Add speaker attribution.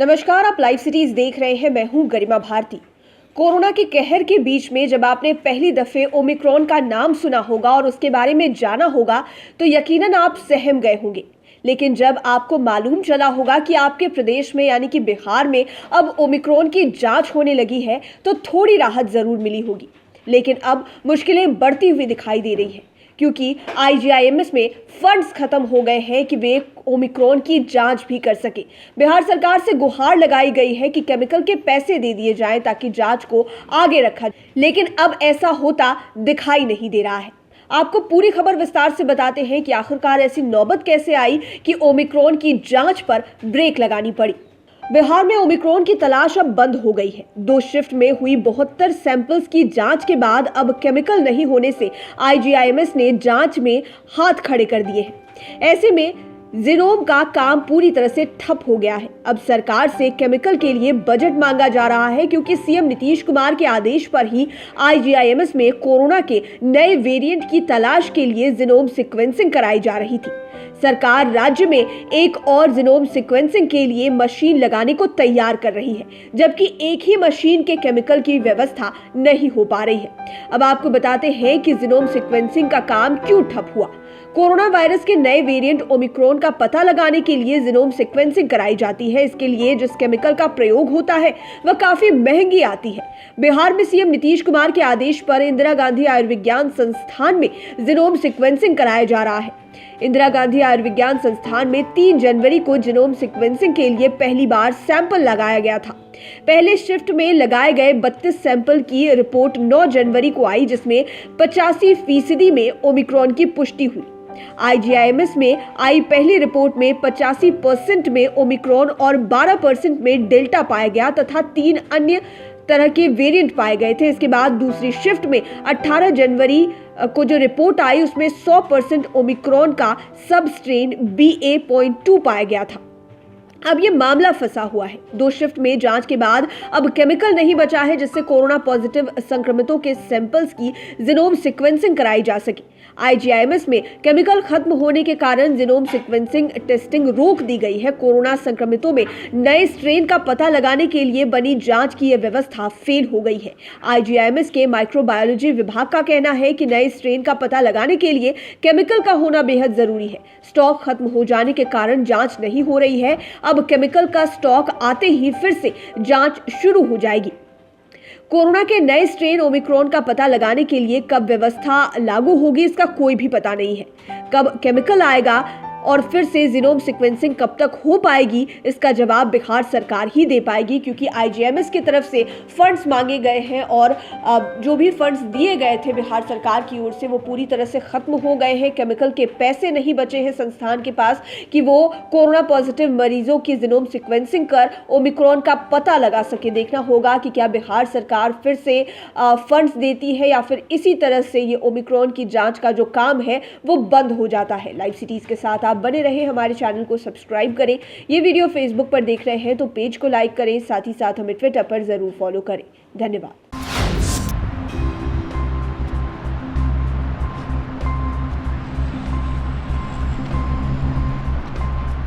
Speaker 1: नमस्कार, आप live cities देख रहे हैं। मैं हूं गरिमा भारती। कोरोना के कहर के बीच में जब आपने पहली दफे ओमिक्रॉन का नाम सुना होगा और उसके बारे में जाना होगा तो यकीनन आप सहम गए होंगे। लेकिन जब आपको मालूम चला होगा कि आपके प्रदेश में यानी कि बिहार में अब ओमिक्रॉन की जांच होने लगी है तो थोड़ी राहत जरूर मिली होगी। लेकिन अब मुश्किलें बढ़ती हुई दिखाई दे रही है क्योंकि आईजीआईएमएस में फंड्स खत्म हो गए हैं कि वे ओमिक्रॉन की जांच भी कर सके। बिहार सरकार से गुहार लगाई गई है कि केमिकल के पैसे दे दिए जाएं ताकि जांच को आगे रखा जाए, लेकिन अब ऐसा होता दिखाई नहीं दे रहा है। आपको पूरी खबर विस्तार से बताते हैं कि आखिरकार ऐसी नौबत कैसे आई कि ओमिक्रॉन की जांच पर ब्रेक लगानी पड़ी। बिहार में ओमिक्रॉन की तलाश अब बंद हो गई है। 2 शिफ्ट में हुई 72 सैंपल्स की जांच के बाद अब केमिकल नहीं होने से आईजीआईएमएस ने जांच में हाथ खड़े कर दिए हैं। ऐसे में जीनोम का काम पूरी तरह से ठप हो गया है। अब सरकार से केमिकल के लिए बजट मांगा जा रहा है क्योंकि सीएम नीतीश कुमार के आदेश पर ही आईजीआईएमएस में कोरोना के नए वेरिएंट की तलाश के लिए जीनोम सीक्वेंसिंग कराई जा रही थी। सरकार राज्य में एक और जीनोम सीक्वेंसिंग के लिए मशीन लगाने को तैयार कर रही है, जबकि एक ही मशीन के केमिकल की व्यवस्था नहीं हो पा रही है। अब आपको बताते हैं कि जीनोम सीक्वेंसिंग का काम क्यों ठप हुआ। कोरोना वायरस के नए वेरिएंट ओमिक्रॉन का पता लगाने के लिए जीनोम सीक्वेंसिंग कराई जाती है। इसके लिए जिस केमिकल का प्रयोग होता है वह काफी महंगी आती है। बिहार में सीएम नीतीश कुमार के आदेश पर इंदिरा गांधी आयुर्विज्ञान संस्थान में जीनोम सीक्वेंसिंग कराया जा रहा है। इंदिरा गांधी आयुर्विज्ञान संस्थान में 3 जनवरी को जीनोम सीक्वेंसिंग के लिए पहली बार सैंपल लगाया गया था। पहले शिफ्ट में लगाए गए 32 सैंपल की रिपोर्ट 9 जनवरी को आई, जिसमें 85% में ओमिक्रॉन की पुष्टि हुई। आईजीआईएमएस में आई पहली रिपोर्ट में 85% में ओमिक्रॉन और 12% में डेल्टा पाया गया तथा 3 अन्य तरह के वेरिएंट पाए गए थे। इसके बाद दूसरी शिफ्ट में 18 जनवरी को जो रिपोर्ट आई उसमें 100% ओमिक्रॉन का सब स्ट्रेन BA.2 पाया गया था। अब ये मामला फंसा हुआ है। 2 शिफ्ट में जांच के बाद अब केमिकल नहीं बचा है जिससे कोरोना पॉजिटिव संक्रमितों के सैंपल्स की जीनोम सीक्वेंसिंग कराई जा सके। आईजीआईएमएस में केमिकल खत्म होने के कारण जीनोम सीक्वेंसिंग टेस्टिंग रोक दी गई है। कोरोना संक्रमितों में नए स्ट्रेन का पता लगाने के लिए बनी जांच की यह व्यवस्था फेल हो गई है। आईजीआईएमएस के माइक्रोबायोलॉजी विभाग का कहना है कि नए स्ट्रेन का पता लगाने के लिए केमिकल का होना बेहद जरूरी है। स्टॉक खत्म हो जाने के कारण जांच नहीं हो रही है। अब केमिकल का स्टॉक आते ही फिर से जांच शुरू हो जाएगी। कोरोना के नए स्ट्रेन ओमिक्रॉन का पता लगाने के लिए कब व्यवस्था लागू होगी इसका कोई भी पता नहीं है। कब केमिकल आएगा और फिर से जीनोम सीक्वेंसिंग कब तक हो पाएगी इसका जवाब बिहार सरकार ही दे पाएगी, क्योंकि आईजीआईएमएस की तरफ से फंड्स मांगे गए हैं और जो भी फंड्स दिए गए थे बिहार सरकार की ओर से वो पूरी तरह से खत्म हो गए हैं। केमिकल के पैसे नहीं बचे हैं संस्थान के पास कि वो कोरोना पॉजिटिव मरीजों की जीनोम सीक्वेंसिंग कर ओमिक्रॉन का पता लगा सके। देखना होगा कि क्या बिहार सरकार फिर से फंड्स देती है या फिर इसी तरह से ये ओमिक्रॉन की जाँच का जो काम है वो बंद हो जाता है। लाइव सिटीज के साथ आप बने रहें, हमारे चैनल को सब्सक्राइब करें। ये वीडियो फेसबुक पर देख रहे हैं तो पेज को लाइक करें, साथ ही साथ हमें ट्विटर पर जरूर फॉलो करें। धन्यवाद।